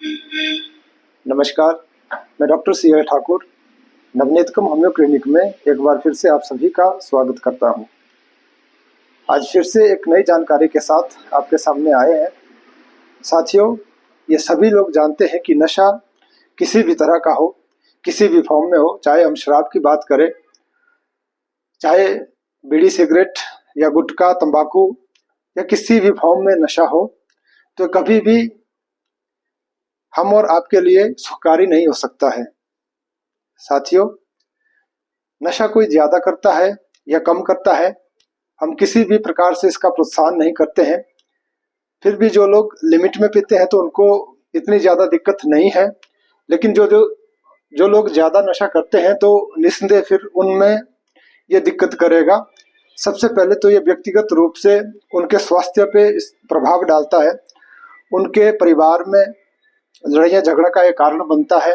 नमस्कार, मैं doctor C A. Thakur Navneetkam homeo clinic में एक बार फिर से आप सभी का स्वागत करता हूं। आज फिर से एक नई जानकारी के साथ आपके सामने आए हैं। साथियों, ये सभी लोग जानते हैं कि नशा किसी भी तरह का हो, किसी भी फॉर्म में हो, चाहे हम शराब की बात करें, चाहे बीड़ी सिगरेट या गुटखा तंबाकू या किसी भी फॉर्म में नशा हो, तो कभी भी हम और आपके लिए सुखकारी नहीं हो सकता है। साथियों, नशा कोई ज्यादा करता है या कम करता है, हम किसी भी प्रकार से इसका प्रोत्साहन नहीं करते हैं। फिर भी जो लोग लिमिट में पीते हैं तो उनको इतनी ज्यादा दिक्कत नहीं है, लेकिन जो लोग ज्यादा नशा करते हैं तो निस्संदेह फिर उनमें ये दिक्कत करेगा। सबसे पहले तो ये व्यक्तिगत रूप से उनके स्वास्थ्य पे प्रभाव डालता है, उनके परिवार में लड़ाई झगड़ा का एक कारण बनता है,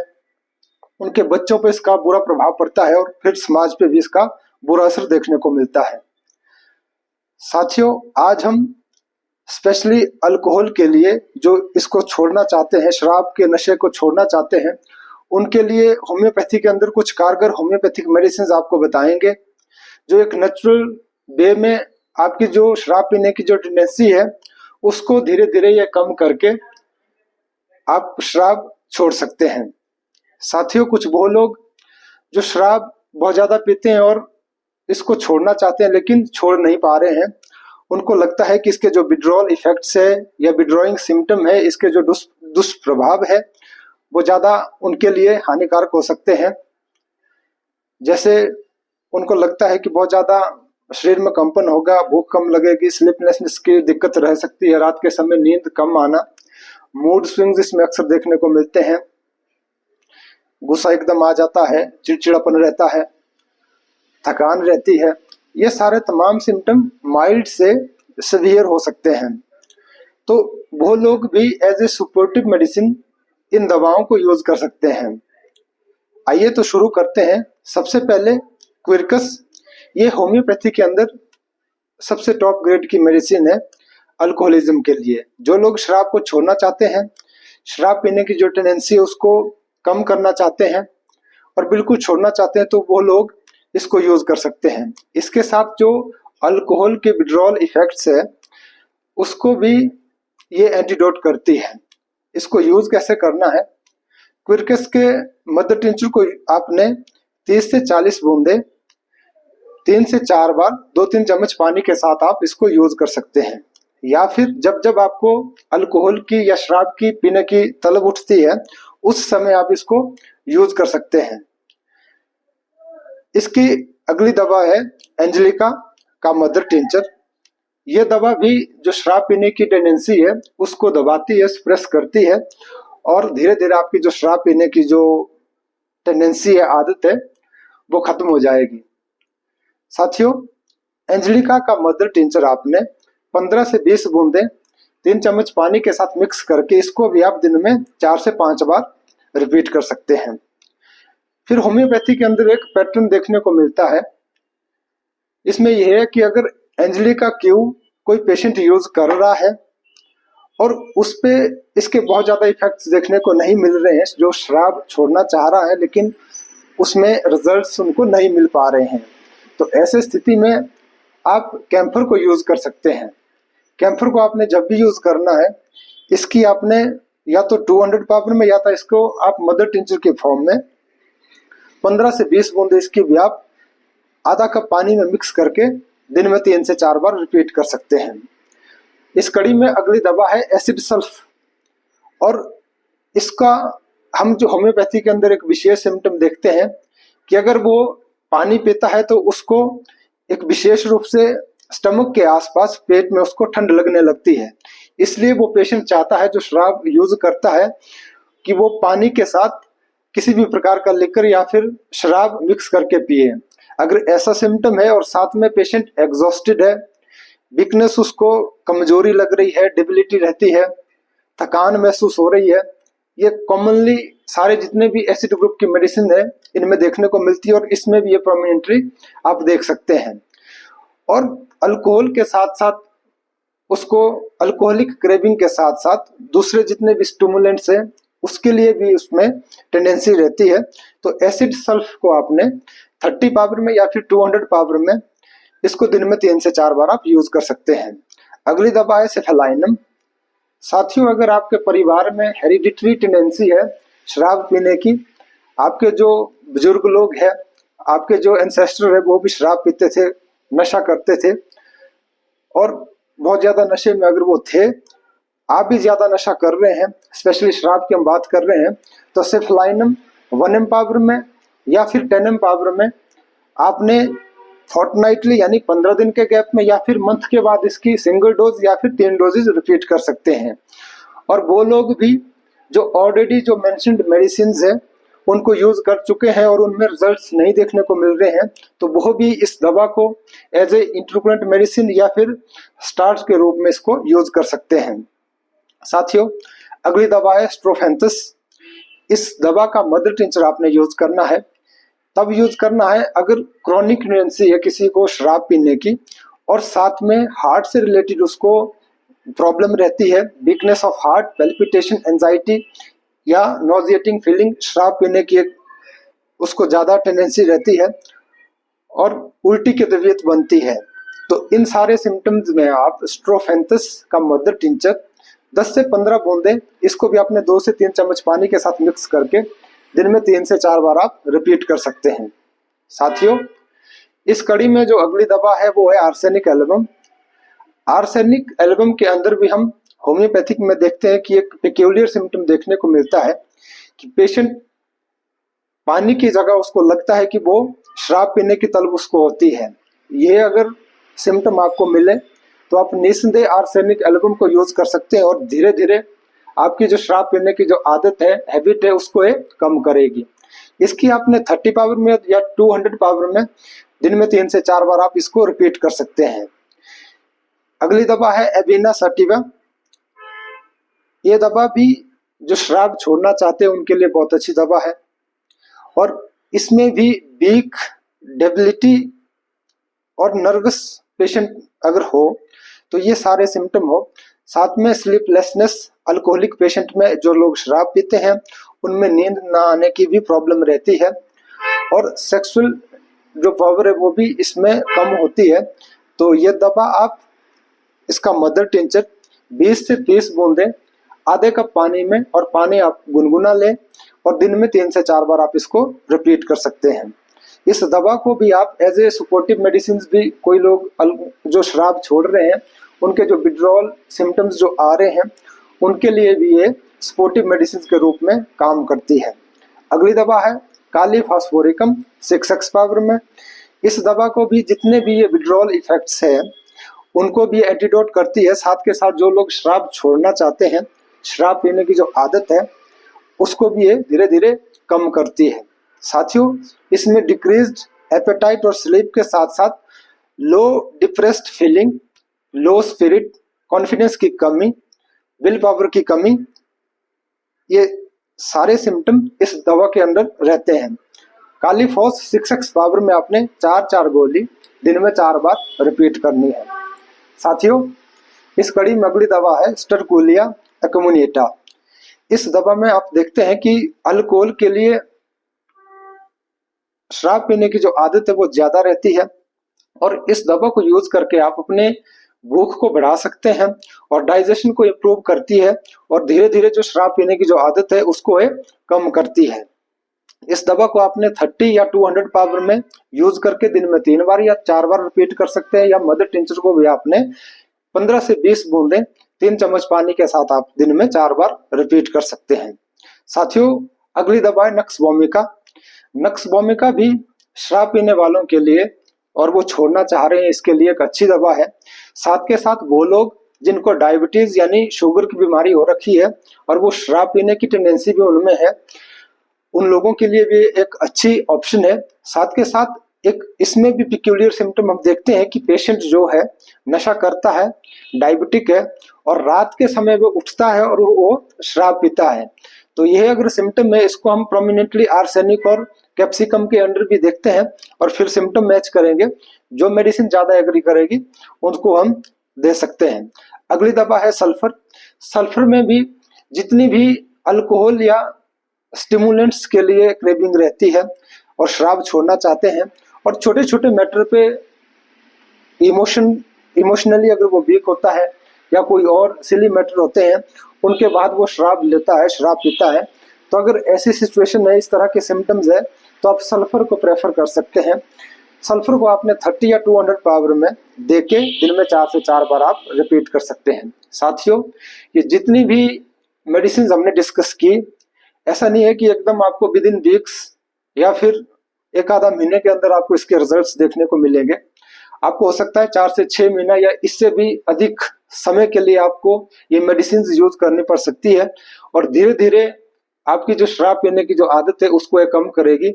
उनके बच्चों पर इसका बुरा प्रभाव पड़ता है और फिर समाज पे भी इसका बुरा असर देखने को मिलता है। साथियों, आज हम स्पेशली अल्कोहल के लिए, जो इसको छोड़ना चाहते हैं, शराब के नशे को छोड़ना चाहते हैं, उनके लिए होम्योपैथी के अंदर कुछ कारगर होम्योपैथिक मेडिसिन आपको बताएंगे, जो एक नेचुरल वे में आपकी जो शराब पीने की जो टेंडेंसी है उसको धीरे धीरे ये कम करके आप शराब छोड़ सकते हैं। साथियों, कुछ वो लोग जो शराब बहुत ज्यादा पीते हैं और इसको छोड़ना चाहते हैं लेकिन छोड़ नहीं पा रहे हैं, उनको लगता है कि इसके जो विड्रॉल इफेक्ट्स है या विड्रॉइंग सिम्टम है, इसके जो दुष्प्रभाव है वो ज्यादा उनके लिए हानिकारक हो सकते हैं। जैसे उनको लगता है कि बहुत ज्यादा शरीर में कंपन होगा, भूख कम लगेगी, स्लीपनेसनेस की दिक्कत रह सकती है, रात के समय नींद कम आना, मूड स्विंग्स इसमें अक्सर देखने को मिलते हैं, गुस्सा एकदम आ जाता है, चिड़चिड़ापन रहता है, थकान रहती है। ये सारे तमाम सिम्टम माइल्ड से सीवियर हो सकते हैं। तो वो लोग भी एज ए सपोर्टिव मेडिसिन इन दवाओं को यूज कर सकते हैं। आइए तो शुरू करते हैं। सबसे पहले क्विरकस, ये होम्योपैथी के अंदर सबसे टॉप ग्रेड की मेडिसिन है अल्कोहलिज्म के लिए। जो लोग शराब को छोड़ना चाहते हैं, शराब पीने की जो टेंडेंसी है उसको कम करना चाहते हैं और बिल्कुल छोड़ना चाहते हैं, तो वो लोग इसको यूज कर सकते हैं। इसके साथ जो अल्कोहल के विड्रॉल इफेक्ट्स है उसको भी ये एंटीडोट करती है। इसको यूज कैसे करना है? क्विरकस के मदर टिंचर को आपने 30 से 40 बूंदे 3 से 4 बार 2-3 चम्मच पानी के साथ आप इसको यूज कर सकते हैं। या फिर जब जब आपको अल्कोहल की या शराब की पीने की तलब उठती है उस समय आप इसको यूज कर सकते हैं। इसकी अगली दवा है एंजेलिका का मदर टिंचर। यह दवा भी जो शराब पीने की टेंडेंसी है उसको दबाती है, सप्रेस करती है और धीरे धीरे आपकी जो शराब पीने की जो टेंडेंसी है, आदत है, वो खत्म हो जाएगी। साथियों, एंजेलिका का मदर टिंचर आपने 15 से 20 बूंदे 3 चम्मच पानी के साथ मिक्स करके इसको भी आप दिन में 4 से 5 बार रिपीट कर सकते हैं। फिर होम्योपैथी के अंदर एक पैटर्न देखने को मिलता है। इसमें यह है कि अगर एंजेलिका क्यू कोई पेशेंट यूज कर रहा है और उस पे इसके बहुत ज्यादा इफेक्ट्स देखने को नहीं मिल रहे हैं, जो शराब छोड़ना चाह रहा है लेकिन उसमें रिजल्ट्स उनको नहीं मिल पा रहे हैं, तो ऐसे स्थिति में आप कैम्फर को यूज कर सकते हैं। कैम्फर को आपने जब भी यूज करना है, इसकी आपने या तो 200 पावर में या तो इसको आप मदर टिंचर के फॉर्म में 15 से 20 बूंदे इसकी भी आप आधा कप पानी में मिक्स करके दिन में 3 से 4 बार रिपीट कर सकते हैं। इस कड़ी में अगली दवा है एसिड सल्फ, और इसका हम जो होम्योपैथी के अंदर एक विशेष सिम्टम देखते हैं कि अगर वो पानी पीता है तो उसको एक विशेष रूप से स्टमक के आसपास पेट में उसको ठंड लगने लगती है। इसलिए वो पेशेंट चाहता है जो शराब यूज करता है कि वो पानी के साथ किसी भी प्रकार का लिकर या फिर शराब मिक्स करके पिए। अगर ऐसा सिम्टम है और साथ में पेशेंट एग्जॉस्टेड है, वीकनेस उसको कमजोरी लग रही है, डिबिलिटी रहती है, थकान महसूस हो रही है, ये कॉमनली सारे जितने भी एसिड ग्रुप की मेडिसिन है इनमें देखने को मिलती है और इसमें भी ये प्रोमिनेंटली आप देख सकते हैं। और अल्कोहल के साथ साथ उसको अल्कोहलिक क्रेविंग के साथ साथ दूसरे जितने भी स्टिमुलेंट्स हैं उसके लिए भी उसमें टेंडेंसी रहती है। तो एसिड सल्फ को आपने 30 पावर में या फिर 200 पावर में इसको दिन में 3 से 4 बार आप यूज कर सकते हैं। अगली दवा है सेफेलाइनम। साथियों, अगर आपके परिवार में हेरिडिटरी टेंडेंसी है शराब पीने की, आपके जो बुजुर्ग लोग हैं, आपके जो एंसेस्टर है वो भी शराब पीते थे, नशा करते थे और बहुत ज्यादा नशे में अगर वो थे, आप भी ज्यादा नशा कर रहे हैं, स्पेशली शराब की हम बात कर रहे हैं, तो सेफेलाइनम 1 mg पावर में या फिर 10 mg पावर में आपने फोर्टनाइटली यानी 15 दिन के गैप में या फिर मंथ के बाद इसकी सिंगल डोज या फिर 3 डोजेज रिपीट कर सकते हैं। और वो लोग भी जो ऑलरेडी जो मेंशन्ड मेडिसिन है उनको यूज कर चुके हैं और उनमें रिजल्ट्स नहीं देखने को मिल रहे हैं, तो वो भी इस दवा को एज ए इंटरक्रेंट मेडिसिन या फिर स्टार्च के रूप में इसको यूज कर सकते हैं। साथियों, अगली दवा है स्ट्रोफेंथस। इस दवा का मदर टिंचर आपने यूज करना है, तब यूज करना है अगर क्रॉनिक टेंडेंसी है किसी को शराब पीने की और साथ में हार्ट से रिलेटेड उसको प्रॉब्लम रहती है, weakness of heart, palpitation, anxiety या नॉजिएटिंग फीलिंग, शराब पीने की एक उसको ज्यादा टेंडेंसी रहती है और उल्टी की तबीयत बनती है। तो इन सारे सिम्टम्स में आप स्ट्रोफेंथस का मदर टिंचर 10 से 15 बूंदे, इसको भी आपने 2 से 3 चम्मच पानी के साथ मिक्स करके दिन में 3 से 4 बार आप रिपीट कर सकते हैं। साथियों, इस कड़ी में जो अगली दवा है वो है आर्सेनिक एल्बम। आर्सेनिक एल्बम के अंदर भी हम होम्योपैथिक में देखते हैं कि एक पेक्यूलियर सिम्टम देखने को मिलता है कि पेशेंट पानी की जगह उसको लगता है कि वो शराब पीने की तलब उसको होती है। ये अगर सिम्टम आपको मिले तो आप निस्संदेह आर्सेनिक एल्बम को यूज कर सकते हैं और धीरे धीरे आपकी जो शराब पीने की जो आदत है, हैबिट है, उसको ये कम करेगी। इसकी आपने 30 पावर में या 200 पावर में दिन में 3 से 4 बार आप इसको रिपीट कर सकते हैं। अगली दवा है एविना सटिवा। ये दवा भी जो शराब छोड़ना चाहते हैं उनके लिए बहुत अच्छी दवा है और इसमें भी वीक, डेबिलिटी और नर्वस पेशेंट अगर हो तो ये सारे सिम्टम हो, साथ में स्लीपलेसनेस, अल्कोहलिक पेशेंट में जो लोग शराब पीते हैं उनमें नींद ना आने की भी प्रॉब्लम रहती है और सेक्सुअल जो पावर है वो भी इसमें कम होती है। तो ये दवा आप इसका मदर टिंचर 20 से 30 बूंदे आधे कप पानी में, और पानी आप गुनगुना लें और दिन में 3 से 4 बार आप इसको रिपीट कर सकते हैं। इस दवा को भी आप एज ए सपोर्टिव मेडिसिन भी, कोई लोग जो शराब छोड़ रहे हैं उनके जो विड्रॉल सिम्टम्स जो आ रहे हैं उनके लिए भी ये सपोर्टिव मेडिसिन के रूप में काम करती है। अगली दवा है काली फास्फोरिकम 6x पावर में। इस दवा को भी जितने भी ये विड्रॉल इफेक्ट्स हैं उनको भी एंटीडोट करती है, साथ के साथ जो लोग शराब छोड़ना चाहते हैं, शराब पीने की जो आदत है उसको भी ये धीरे धीरे कम करती है। साथियों, इसमें डिक्रीज्ड एपेटाइट और स्लीप के साथ साथ लो डिप्रेस्ड फीलिंग, लो स्पिरिट, कॉन्फिडेंस की कमी, विल पावर की कमी, ये सारे सिम्टम इस दवा के अंदर रहते हैं। कालीफॉस 6x पावर में आपने 4-4 गोली दिन में 4 बार रिपीट करनी है। साथियों, इस कड़ी में अगली दवा है स्टरकुलिया एक्मुनिटा। इस दवा में आप देखते हैं कि अल्कोहल के लिए शराब पीने की जो आदत है वो ज्यादा रहती है और इस दवा को यूज करके आप अपने भूख को बढ़ा सकते हैं और डाइजेशन को इम्प्रूव करती है और धीरे धीरे जो शराब पीने की जो आदत है उसको कम करती है। इस दवा को आपने 30 या 200 पावर में यूज करके दिन में 3 बार या 4 बार रिपीट कर सकते हैं, या मदर टिंचर को भी आपने 15 से 20 बूंदे 3 चम्मच पानी के साथ आप दिन में 4 बार रिपीट कर सकते हैं। साथियों, अगली दवा है नक्स वोमिका। नक्स वोमिका भी शराब पीने वालों के लिए और वो छोड़ना चाह रहे हैं इसके लिए एक अच्छी दवा है। साथ के साथ वो लोग जिनको डायबिटीज यानी शुगर की बीमारी हो रखी है और वो शराब पीने की टेंडेंसी भी उनमें है, उन लोगों के लिए भी एक अच्छी ऑप्शन है। साथ के साथ एक इसमें भी पिक्यूलियर सिम्टम हम देखते हैं कि पेशेंट जो है नशा करता है, डायबिटिक है और रात के समय वो उठता है और वो शराब पीता है। तो यह अगर सिम्टम है इसको हम प्रोमिनेंटली आर्सेनिक और कैप्सिकम के अंडर भी देखते हैं और फिर सिम्टम मैच करेंगे, जो मेडिसिन ज्यादा एग्री करेगी उसको हम दे सकते हैं। अगली दवा है सल्फर। सल्फर में भी जितनी भी अल्कोहल या स्टिमुलेंट्स के लिए क्रेविंग रहती है और शराब छोड़ना चाहते हैं, और छोटे छोटे मैटर पे इमोशनली अगर वो वीक होता है या कोई और सिली मैटर होते हैं, उनके बाद वो शराब लेता है, शराब पीता है। तो अगर ऐसी सिचुएशन है, इस तरह के सिम्टम्स है, तो आप सल्फर को प्रेफर कर सकते हैं। सल्फर को आपने 30 या 200 पावर में देके दिन में 4 से 4 बार आप रिपीट कर सकते हैं। साथियों, ये जितनी भी मेडिसिन हमने डिस्कस की, ऐसा नहीं है कि एकदम आपको विद इन वीक्स या फिर एक आधा महीने के अंदर आपको इसके रिजल्ट्स देखने को मिलेंगे। आपको हो सकता है 4 से 6 महीना या इससे भी अधिक समय के लिए आपको ये मेडिसिन यूज करनी पड़ सकती है, और धीरे धीरे आपकी जो शराब पीने की जो आदत है उसको ये कम करेगी।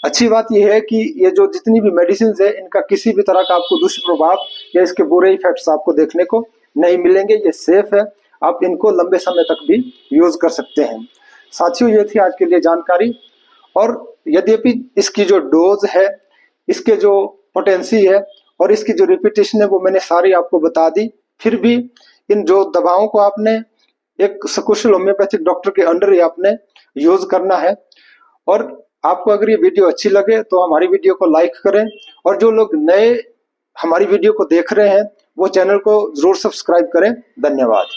अच्छी बात यह है कि ये जो जितनी भी मेडिसिन है, इनका किसी भी तरह का आपको दुष्प्रभाव या इसके बुरे इफेक्ट्स आपको देखने को नहीं मिलेंगे। ये सेफ है, आप इनको लंबे समय तक भी यूज कर सकते हैं। साथियों, ये थी आज के लिए जानकारी, और यद्यपि इसकी जो डोज है, इसके जो पोटेंसी है और इसकी जो रिपीटेशन है, वो मैंने सारी आपको बता दी, फिर भी इन जो दवाओं को आपने एक सकुशल होम्योपैथिक डॉक्टर के अंडर ही आपने यूज करना है। और आपको अगर ये वीडियो अच्छी लगे तो हमारी वीडियो को लाइक करें, और जो लोग नए हमारी वीडियो को देख रहे हैं वो चैनल को जरूर सब्सक्राइब करें। धन्यवाद।